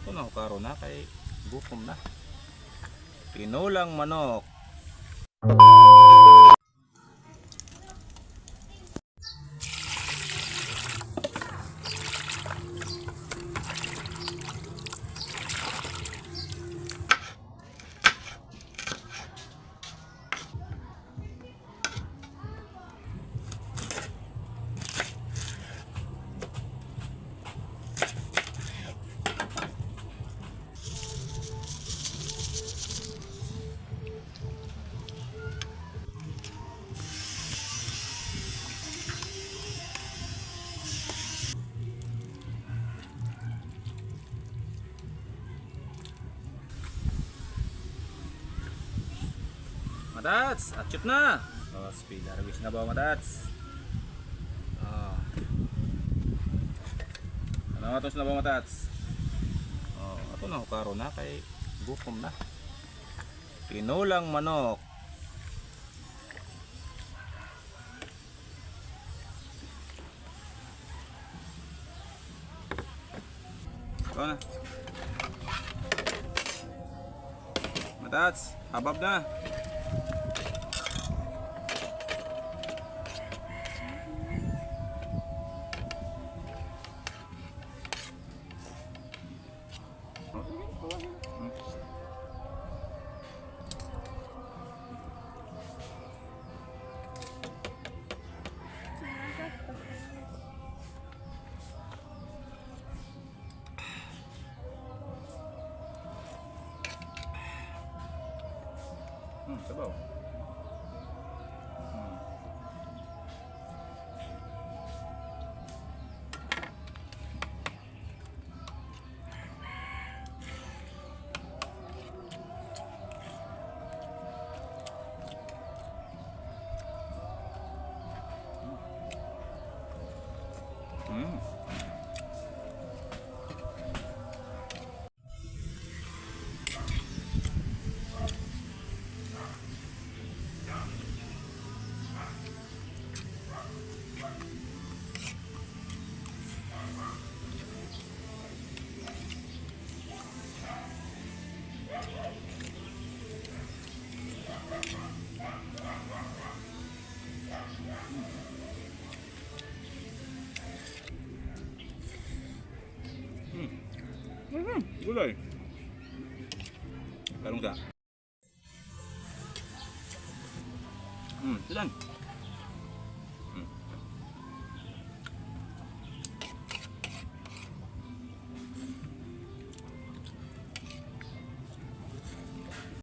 Ato na hukaro na kay gutom na. Tinulang manok. Matats, akyut na. Oh, speed harvest na ba matats? Oh. Ano atos na ba matats? Oh, ato na hukaro na kay gutom na. Tinulang manok. Ito na. Matats, habab na. Sabaw. Gulay. Tarong sa. Silan.